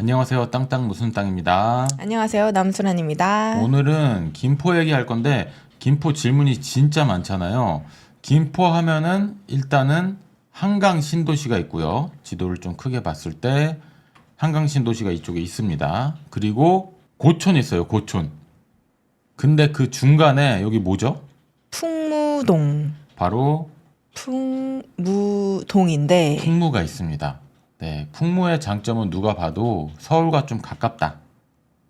안녕하세요. 땅땅 무슨 땅입니다. 안녕하세요. 남순환입니다. 오늘은 김포 얘기할 건데 김포 질문이 진짜 많잖아요. 김포 하면은 일단은 한강 신도시가 있고요. 지도를 좀 크게 봤을 때 한강 신도시가 이쪽에 있습니다. 그리고 고촌 있어요. 고촌. 근데 그 중간에 여기 뭐죠? 풍무동. 바로 풍무동인데 풍무가 있습니다. 네, 풍무의 장점은 누가 봐도 서울과 좀 가깝다.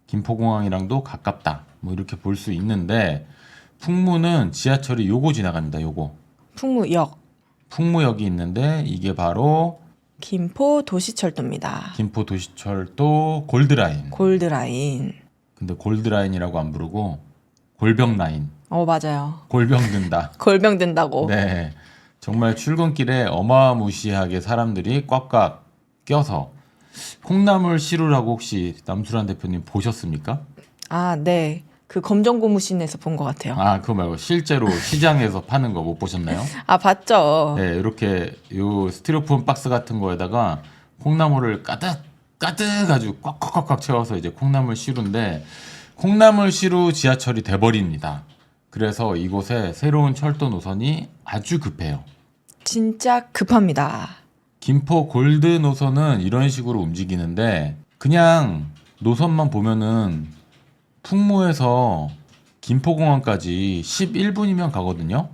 김포공항이랑도 가깝다. 뭐 이렇게 볼 수 있는데 풍무는 지하철이 요거 지나갑니다. 요거. 풍무역. 풍무역이 있는데 이게 바로 김포 도시철도입니다. 김포 도시철도 골드라인. 골드라인. 근데 골드라인이라고 안 부르고 골병라인. 맞아요. 골병 든다. 골병 든다고. 네. 정말 출근길에 어마무시하게 사람들이 꽉꽉 껴서 콩나물 시루라고 혹시 남수란 대표님 보셨습니까? 네. 그 검정고무신에서 본 것 같아요. 그거 말고 실제로 시장에서 파는 거 못 보셨나요? 봤죠. 네, 이렇게 요 스티로폼 박스 같은 거에다가 콩나물을 가득 아주 꽉꽉꽉 채워서 이제 콩나물 시루인데 콩나물 시루 지하철이 돼버립니다. 그래서 이곳에 새로운 철도 노선이 아주 급해요. 진짜 급합니다. 김포 골드 노선은 이런 식으로 움직이는데 그냥 노선만 보면은 풍무에서 김포공항까지 11분이면 가거든요.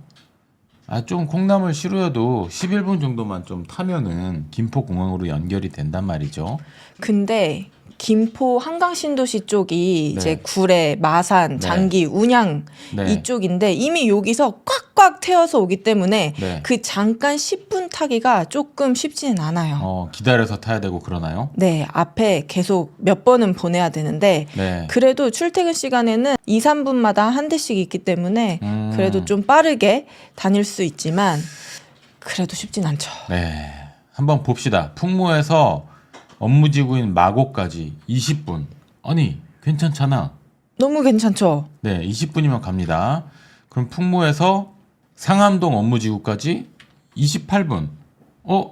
좀 콩나물 시루여도 11분 정도만 좀 타면은 김포공항으로 연결이 된단 말이죠. 근데 김포 한강신도시 쪽이 네. 이제 구례, 마산, 네. 장기, 운양 네. 이쪽인데 이미 여기서 꽉꽉 태워서 오기 때문에 네. 그 잠깐 10분 타기가 조금 쉽지는 않아요. 기다려서 타야 되고 그러나요? 네, 앞에 계속 몇 번은 보내야 되는데 네. 그래도 출퇴근 시간에는 2, 3분마다 한 대씩 있기 때문에 그래도 좀 빠르게 다닐 수 있지만 그래도 쉽진 않죠. 네. 한번 봅시다. 풍무에서 업무지구인 마곡까지 20분. 아니, 괜찮잖아. 너무 괜찮죠? 네, 20분이면 갑니다. 그럼 풍무에서 상암동 업무지구까지 28분.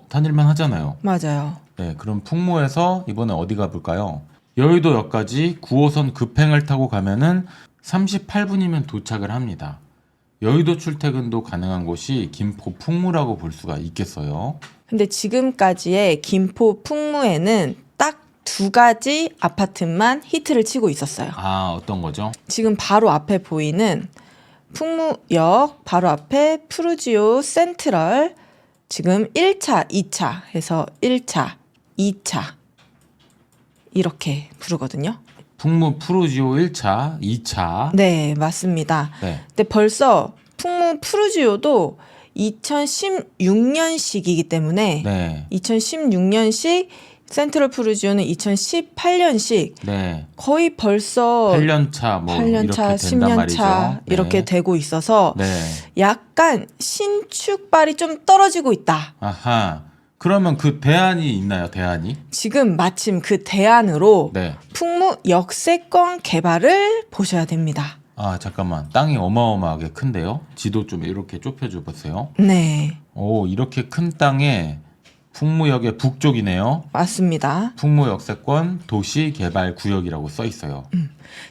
다닐만 하잖아요. 맞아요. 네, 그럼 풍무에서 이번에 어디 가볼까요? 여의도역까지 9호선 급행을 타고 가면은 38분이면 도착을 합니다. 여의도 출퇴근도 가능한 곳이 김포 풍무라고 볼 수가 있겠어요. 근데 지금까지의 김포 풍무에는 딱 2가지 아파트만 히트를 치고 있었어요. 어떤 거죠? 지금 바로 앞에 보이는 풍무역 바로 앞에 푸르지오 센트럴 지금 1차, 2차 해서 1차, 2차 이렇게 부르거든요. 풍무 푸르지오 1차, 2차. 네, 맞습니다. 네. 근데 벌써 풍무 푸르지오도 2016년식이기 때문에 네. 2016년식 센트럴 푸르지오는 2018년식 네. 거의 벌써 8년차 뭐 8년차, 이렇게 된단 10년차 말이죠. 이렇게 네. 되고 있어서 네. 약간 신축발이 좀 떨어지고 있다. 아하. 그러면 그 대안이 있나요? 대안이? 지금 마침 그 대안으로 네. 풍무 역세권 개발을 보셔야 됩니다. 잠깐만. 땅이 어마어마하게 큰데요? 지도 좀 이렇게 좁혀줘 보세요. 네, 이렇게 큰 땅에 풍무역의 북쪽이네요. 맞습니다. 풍무 역세권 도시개발구역이라고 써 있어요.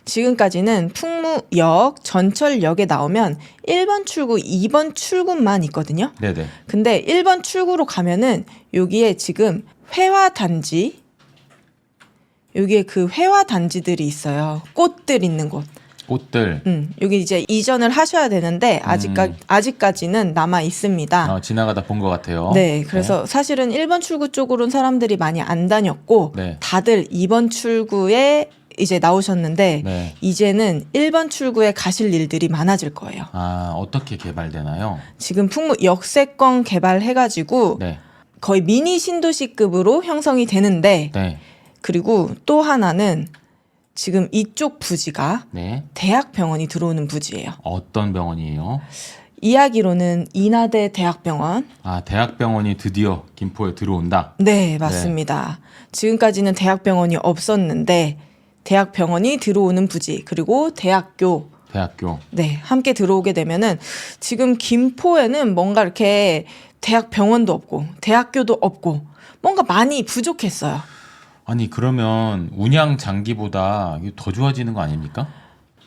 지금까지는 풍무역 전철역에 나오면 1번 출구, 2번 출구만 있거든요. 네네. 근데 1번 출구로 가면은 여기에 지금 회화단지, 여기에 그 회화단지들이 있어요. 꽃들 있는 곳. 꽃들. 여기 이제 이전을 하셔야 되는데 아직까지는 남아 있습니다. 지나가다 본 것 같아요. 네, 그래서 사실은 1번 출구 쪽으로는 사람들이 많이 안 다녔고 네. 다들 2번 출구에 이제 나오셨는데 네. 이제는 1번 출구에 가실 일들이 많아질 거예요. 어떻게 개발되나요? 지금 풍무 역세권 개발해가지고 네. 거의 미니 신도시급으로 형성이 되는데 네. 그리고 또 하나는 지금 이쪽 부지가 네. 대학병원이 들어오는 부지예요. 어떤 병원이에요? 이야기로는 인하대 대학병원. 대학병원이 드디어 김포에 들어온다. 네, 맞습니다. 지금까지는 대학병원이 없었는데 대학병원이 들어오는 부지 그리고 대학교 네, 함께 들어오게 되면은 지금 김포에는 뭔가 이렇게 대학병원도 없고 대학교도 없고 뭔가 많이 부족했어요. 아니 그러면 운양 장기보다 이게 더 좋아지는 거 아닙니까?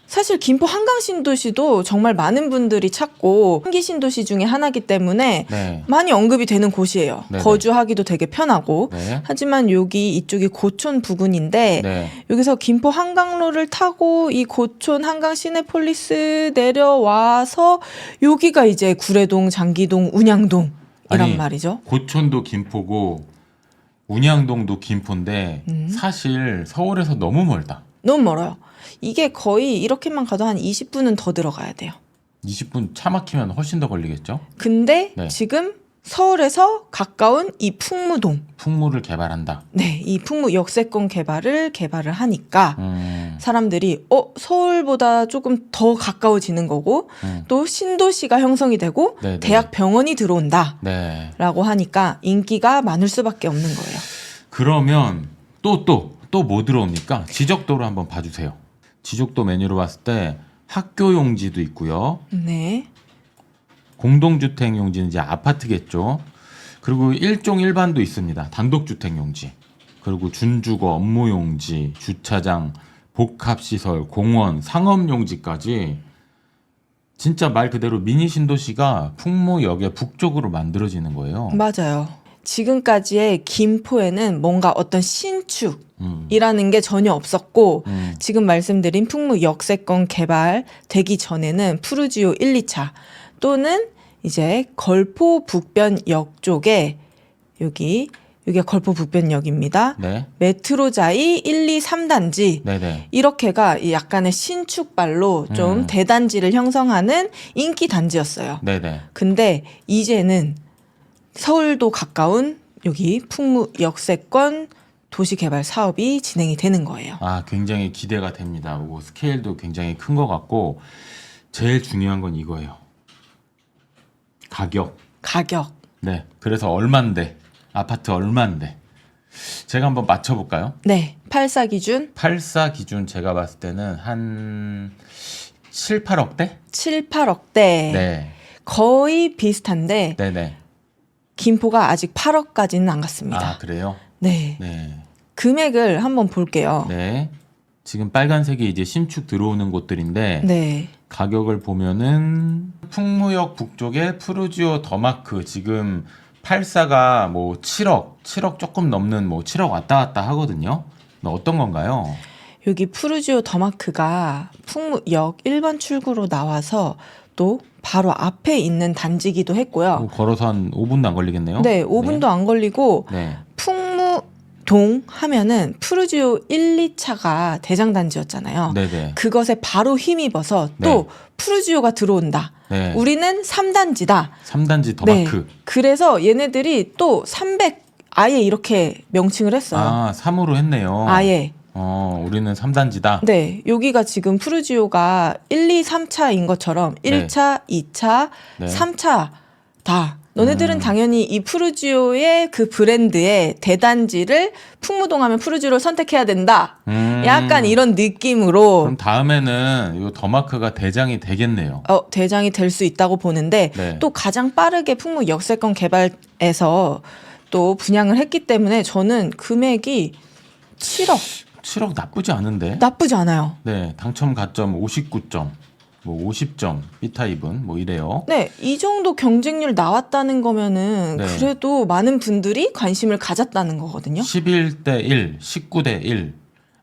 사실 김포 한강 신도시도 정말 많은 분들이 찾고 한기 신도시 중에 하나이기 때문에 네. 많이 언급이 되는 곳이에요. 네네. 거주하기도 되게 편하고. 네. 하지만 여기 이쪽이 고촌 부근인데 네. 여기서 김포 한강로를 타고 이 고촌 한강 시내폴리스 내려와서 여기가 이제 구례동, 장기동, 운양동이란 아니, 말이죠. 고촌도 김포고 운양동도 김포인데 사실 서울에서 너무 멀다. 너무 멀어요. 이게 거의 이렇게만 가도 한 20분은 더 들어가야 돼요. 20분 차 막히면 훨씬 더 걸리겠죠? 근데 네. 지금 서울에서 가까운 이 풍무동, 풍무를 개발한다. 네, 이 풍무 역세권 개발을 하니까 사람들이 서울보다 조금 더 가까워지는 거고 또 신도시가 형성이 되고 네네. 대학 병원이 들어온다라고 네. 하니까 인기가 많을 수밖에 없는 거예요. 그러면 또 뭐 들어옵니까? 지적도를 한번 봐주세요. 지적도 메뉴로 봤을 때 학교 용지도 있고요. 네, 공동주택 용지는 이제 아파트겠죠. 그리고 일종 일반도 있습니다. 단독주택 용지. 그리고 준주거 업무 용지, 주차장, 복합시설, 공원, 상업 용지까지 진짜 말 그대로 미니 신도시가 풍무역의 북쪽으로 만들어지는 거예요. 맞아요. 지금까지의 김포에는 뭔가 어떤 신축이라는 게 전혀 없었고 지금 말씀드린 풍무 역세권 개발 되기 전에는 푸르지오 1, 2차 또는 이제 걸포 북변역 쪽에 여기가 걸포 북변역입니다. 네. 메트로자이 1, 2, 3단지 네네. 이렇게가 이 약간의 신축발로 좀 대단지를 형성하는 인기 단지였어요. 네네. 근데 이제는 서울도 가까운 여기 풍무 역세권 도시개발 사업이 진행이 되는 거예요. 아, 굉장히 기대가 됩니다. 그리고 스케일도 굉장히 큰 것 같고 제일 중요한 건 이거예요. 가격. 네. 그래서 얼만데? 아파트 얼만데? 제가 한번 맞춰볼까요? 네. 84 기준 84 기준 제가 봤을 때는 한 7, 8억대? 7, 8억대. 네. 거의 비슷한데 네네. 김포가 아직 8억까지는 안 갔습니다. 아, 그래요? 네. 네. 금액을 한번 볼게요. 네. 지금 빨간색이 이제 신축 들어오는 곳들인데 네. 가격을 보면은 풍무역 북쪽에 푸르지오 더마크 지금 84가 뭐 7억 조금 넘는 뭐 7억 왔다 갔다 하거든요. 어떤 건가요? 여기 푸르지오 더마크가 풍무역 1번 출구로 나와서 또 바로 앞에 있는 단지기도 했고요. 뭐 걸어서 한 5분도 안 걸리겠네요. 네, 5분도 안 걸리고 네. 풍무동 하면은 푸르지오 1, 2차가 대장단지였잖아요. 네네. 그것에 바로 힘입어서 또 네. 푸르지오가 들어온다. 네. 우리는 3단지다. 3단지 더마크. 네. 그래서 얘네들이 또 300 아예 이렇게 명칭을 했어요. 아, 3으로 했네요. 아예. 우리는 3단지다. 네, 여기가 지금 푸르지오가 1, 2, 3차인 것처럼 네. 1차, 2차, 네. 3차 다. 너네들은 당연히 이 푸르지오의 그 브랜드의 대단지를 풍무동 하면 푸르지오를 선택해야 된다. 약간 이런 느낌으로 그럼 다음에는 이 더마크가 대장이 되겠네요. 대장이 될 수 있다고 보는데 네. 또 가장 빠르게 풍무 역세권 개발에서 또 분양을 했기 때문에 저는 금액이 7억 7억 나쁘지 않은데. 나쁘지 않아요. 네, 당첨 가점 59점, 뭐 50점, B타입은 뭐 이래요. 네, 이 정도 경쟁률 나왔다는 거면은 네. 그래도 많은 분들이 관심을 가졌다는 거거든요. 11대 1, 19대 1.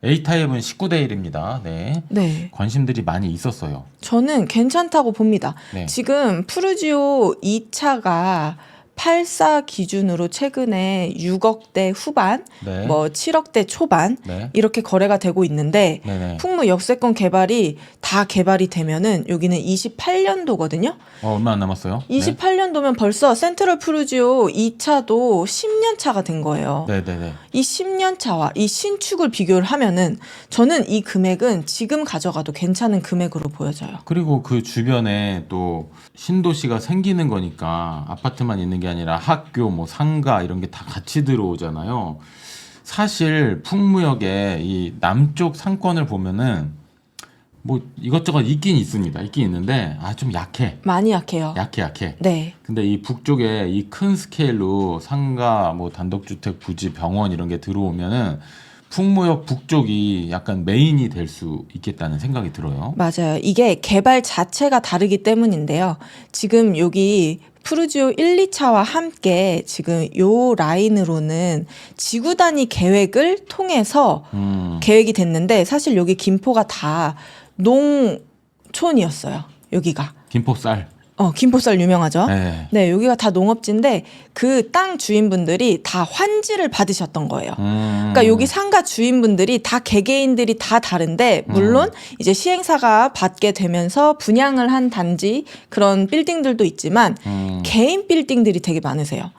A타입은 19대 1입니다. 네. 네, 관심들이 많이 있었어요. 저는 괜찮다고 봅니다. 네. 지금 푸르지오 2차가 84 기준으로 최근에 6억대 후반, 네. 뭐 7억대 초반 네. 이렇게 거래가 되고 있는데 네네. 풍무 역세권 개발이 다 개발이 되면은 여기는 28년도거든요. 얼마 안 남았어요? 28년도면 벌써 센트럴 푸르지오 2차도 10년 차가 된 거예요. 네. 네네네. 이 10년 차와 이 신축을 비교를 하면은 저는 이 금액은 지금 가져가도 괜찮은 금액으로 보여져요. 그리고 그 주변에 또 신도시가 생기는 거니까 아파트만 있는 게 아니라 학교, 뭐 상가 이런 게 다 같이 들어오잖아요. 사실 풍무역의 이 남쪽 상권을 보면은 뭐 이것저것 있긴 있습니다. 있긴 있는데 좀 약해. 많이 약해요. 약해. 네. 근데 이 북쪽에 이 큰 스케일로 상가, 뭐 단독주택, 부지, 병원 이런 게 들어오면은 풍무역 북쪽이 약간 메인이 될 수 있겠다는 생각이 들어요. 맞아요. 이게 개발 자체가 다르기 때문인데요. 지금 여기 푸르지오 1, 2차와 함께 지금 요 라인으로는 지구 단위 계획을 통해서 계획이 됐는데 사실 여기 김포가 다 농촌이었어요. 여기가. 김포쌀. 김포쌀 유명하죠. 네. 네, 여기가 다 농업지인데 그 땅 주인분들이 다 환지를 받으셨던 거예요. 그러니까 여기 상가 주인분들이 다 개개인들이 다 다른데 물론 이제 시행사가 받게 되면서 분양을 한 단지 그런 빌딩들도 있지만 개인 빌딩들이 되게 많으세요.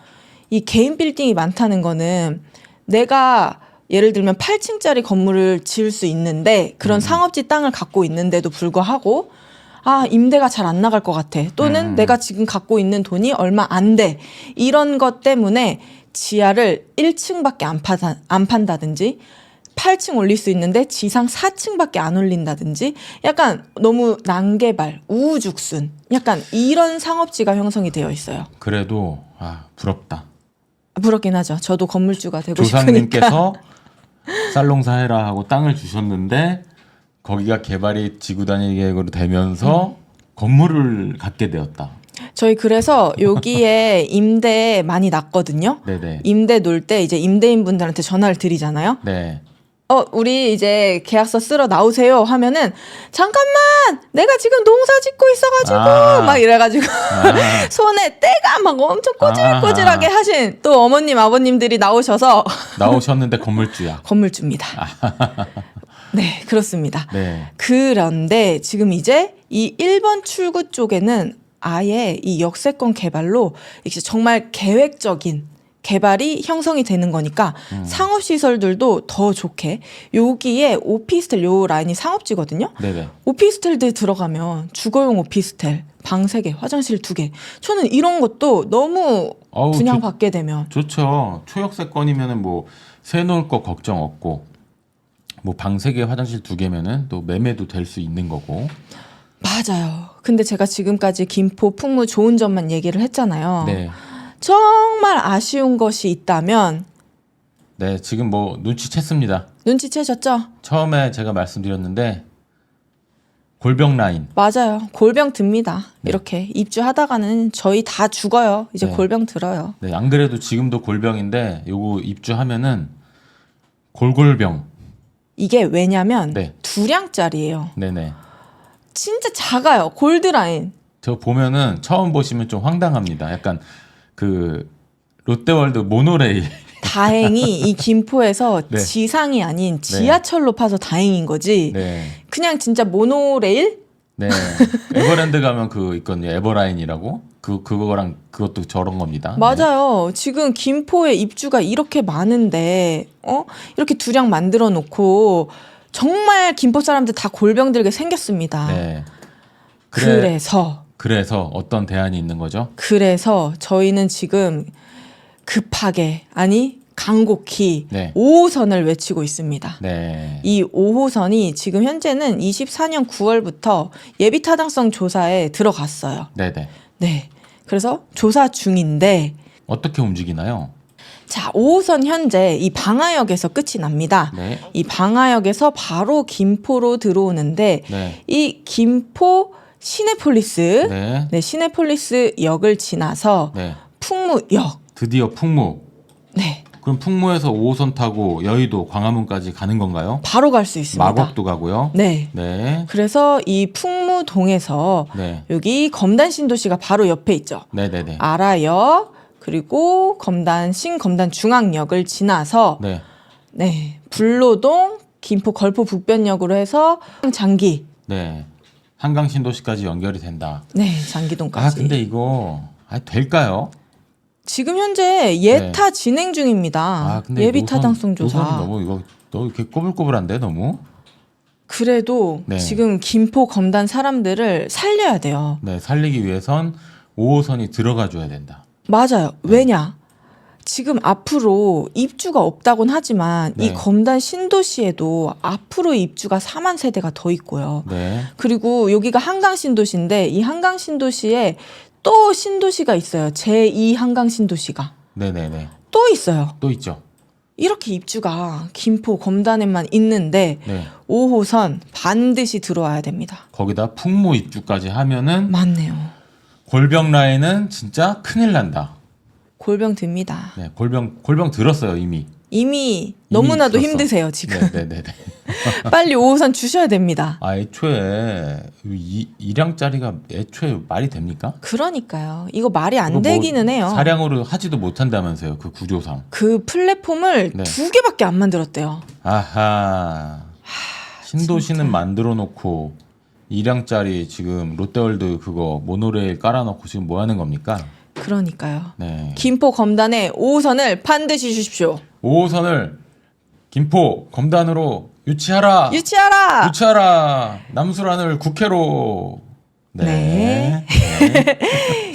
이 개인 빌딩이 많다는 거는 내가 예를 들면 8층짜리 건물을 지을 수 있는데 그런 상업지 땅을 갖고 있는데도 불구하고 임대가 잘 안 나갈 것 같아. 또는 내가 지금 갖고 있는 돈이 얼마 안 돼. 이런 것 때문에 지하를 1층밖에 안 판다든지 8층 올릴 수 있는데 지상 4층밖에 안 올린다든지 약간 너무 난개발, 우후죽순 약간 이런 상업지가 형성이 되어 있어요. 그래도 부럽다. 부럽긴 하죠. 저도 건물주가 되고 싶으니까. 조상님께서 쌀농사 해라 하고 땅을 주셨는데 거기가 개발이 지구 단위 계획으로 되면서 건물을 갖게 되었다. 저희 그래서 여기에 임대 많이 났거든요. 네네. 임대 놓을 때 이제 임대인 분들한테 전화를 드리잖아요. 네. 우리 이제 계약서 쓰러 나오세요 하면은 잠깐만 내가 지금 농사 짓고 있어가지고 막 이래가지고 손에 때가 막 엄청 꼬질꼬질하게 하신 또 어머님 아버님들이 나오셨는데 건물주야. 건물주입니다. 네, 그렇습니다. 네. 그런데 지금 이제 이 1번 출구 쪽에는 아예 이 역세권 개발로 이제 정말 계획적인 개발이 형성이 되는 거니까 상업시설들도 더 좋게 여기에 오피스텔 요 라인이 상업지거든요. 네네. 오피스텔들 들어가면 주거용 오피스텔 방 3개, 화장실 2개. 저는 이런 것도 너무 분양받게 되면 좋죠. 초역세권이면은 뭐 세놓을 거 걱정 없고 뭐 방 3개, 화장실 2개면은 또 매매도 될 수 있는 거고. 맞아요. 근데 제가 지금까지 김포 풍무 좋은 점만 얘기를 했잖아요. 네. 정말 아쉬운 것이 있다면 네, 지금 뭐 눈치챘습니다. 눈치채셨죠? 처음에 제가 말씀드렸는데 골병 라인. 맞아요. 골병 듭니다. 이렇게 입주하다가는 저희 다 죽어요. 이제 네. 골병 들어요. 네, 안 그래도 지금도 골병인데 요거 입주하면은 골골병. 이게 왜냐면 네. 2량짜리예요. 네네. 진짜 작아요. 골드라인. 저 보면은 처음 보시면 좀 황당합니다. 약간 그 롯데월드 모노레일. 다행히 이 김포에서 네. 지상이 아닌 지하철로 파서 다행인 거지. 네. 그냥 진짜 모노레일? 네. 에버랜드 가면 그 있거든요. 에버라인이라고. 그거랑 그것도 저런 겁니다. 맞아요. 지금 김포에 입주가 이렇게 많은데 이렇게 2량 만들어 놓고 정말 김포 사람들 다 골병 들게 생겼습니다. 네. 그래서 어떤 대안이 있는 거죠? 그래서 저희는 지금 급하게 간곡히 네. 5호선을 외치고 있습니다. 네. 이 5호선이 지금 현재는 24년 9월부터 예비 타당성 조사에 들어갔어요. 네네. 네. 그래서 조사 중인데 어떻게 움직이나요? 자, 5호선 현재 이 방화역에서 끝이 납니다. 네. 이 방화역에서 바로 김포로 들어오는데 네. 이 김포 시내폴리스 네. 네, 시내폴리스 역을 지나서 네. 풍무역 드디어 풍무. 네. 그럼 풍무에서 5호선 타고 여의도, 광화문까지 가는 건가요? 바로 갈 수 있습니다. 마곡도 가고요. 네. 네. 그래서 이 풍무동에서 네. 여기 검단 신도시가 바로 옆에 있죠. 네네네. 아라역 그리고 신검단 중앙역을 지나서 네. 네, 불로동 김포 걸포 북변역으로 해서 장기 네. 한강 신도시까지 연결이 된다. 네, 장기동까지. 근데 이거 될까요? 지금 현재 예타 진행 중입니다. 근데 예비 타당성 조사. 노선이 너무 이렇게 꼬불꼬불한데 너무. 그래도 네. 지금 김포 검단 사람들을 살려야 돼요. 네, 살리기 위해선 5호선이 들어가 줘야 된다. 맞아요. 왜냐? 지금 앞으로 입주가 없다곤 하지만 네. 이 검단 신도시에도 앞으로 입주가 4만 세대가 더 있고요. 네. 그리고 여기가 한강 신도시인데 이 한강 신도시에 또 신도시가 있어요. 제2 한강 신도시가. 네네네. 또 있어요. 또 있죠. 이렇게 입주가 김포 검단에만 있는데 네. 5호선 반드시 들어와야 됩니다. 거기다 풍무 입주까지 하면은 맞네요. 골병 라인은 진짜 큰일 난다. 골병 듭니다. 네, 골병 들었어요 이미. 이미 너무나도 들었어. 힘드세요 지금. 네네네. 빨리 5호선 주셔야 됩니다. 아 애초에 이량짜리가 애초에 말이 됩니까? 그러니까요. 이거 말이 안 그거 뭐 되기는 해요. 사량으로 하지도 못한다면서요 그 구조상. 그 플랫폼을 네. 2개밖에 안 만들었대요. 아하. 신도시는 진짜. 만들어 놓고 2량짜리 지금 롯데월드 그거 모노레일 깔아놓고 지금 뭐 하는 겁니까? 그러니까요. 네. 김포 검단에 5호선을 반드시 주십시오. 5호선을 김포 검단으로 유치하라. 유치하라. 유치하라. 남수란을 국회로. 네. 네.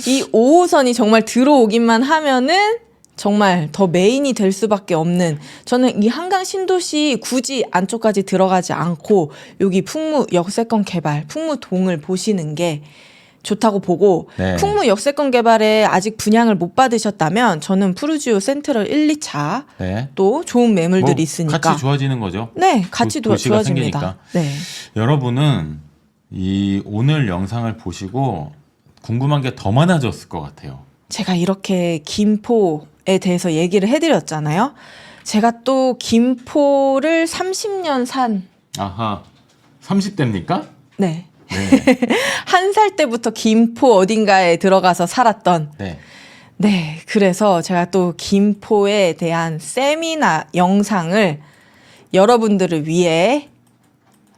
이 5호선이 정말 들어오기만 하면은 정말 더 메인이 될 수밖에 없는, 저는 이 한강 신도시 굳이 안쪽까지 들어가지 않고 여기 풍무 역세권 개발, 풍무동을 보시는 게 좋다고 보고, 네. 풍무 역세권 개발에 아직 분양을 못 받으셨다면 저는 푸르지오 센트럴 1, 2차 네. 또 좋은 매물들이 뭐 있으니까 같이 좋아지는 거죠. 네, 같이 도시가 좋아집니다. 생기니까. 네. 여러분은 이 오늘 영상을 보시고 궁금한 게 더 많아졌을 것 같아요. 제가 이렇게 김포에 대해서 얘기를 해드렸잖아요. 제가 또 김포를 30년 산, 아하. 30대입니까? 네. 네. 한 살 때부터 김포 어딘가에 들어가서 살았던, 네. 네. 그래서 제가 또 김포에 대한 세미나 영상을 여러분들을 위해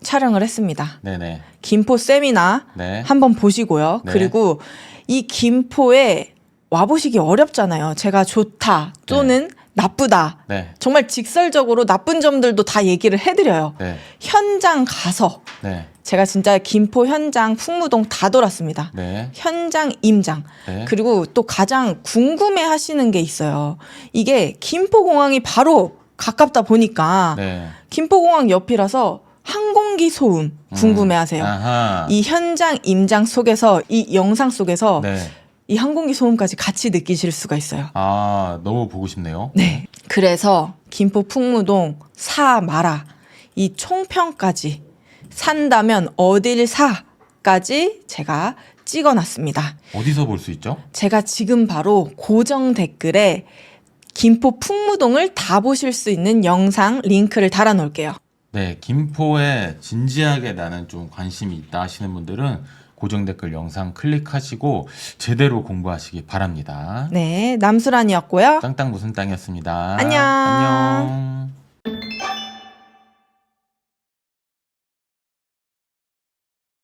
촬영을 했습니다. 네네. 김포 세미나 네. 한번 보시고요. 네. 그리고 이 김포에 와보시기 어렵잖아요. 제가 좋다 또는 나쁘다. 네. 정말 직설적으로 나쁜 점들도 다 얘기를 해드려요. 네. 현장 가서 네. 제가 진짜 김포 현장 풍무동 다 돌았습니다. 네. 현장 임장. 네. 그리고 또 가장 궁금해 하시는 게 있어요. 이게 김포공항이 바로 가깝다 보니까 네. 김포공항 옆이라서 항공기 소음 궁금해 하세요. 아하. 이 현장 임장 속에서, 이 영상 속에서 네. 이 항공기 소음까지 같이 느끼실 수가 있어요. 아, 너무 보고 싶네요. 네. 그래서 김포 풍무동 사 마라, 이 총평까지, 산다면 어딜 사까지 제가 찍어놨습니다. 어디서 볼 수 있죠? 제가 지금 바로 고정 댓글에 김포 풍무동을 다 보실 수 있는 영상 링크를 달아놓을게요. 네, 김포에 진지하게 나는 좀 관심이 있다 하시는 분들은 고정 댓글 영상 클릭하시고 제대로 공부하시기 바랍니다. 네, 남수란이었고요. 땅땅 무슨 땅이었습니다. 안녕. 안녕.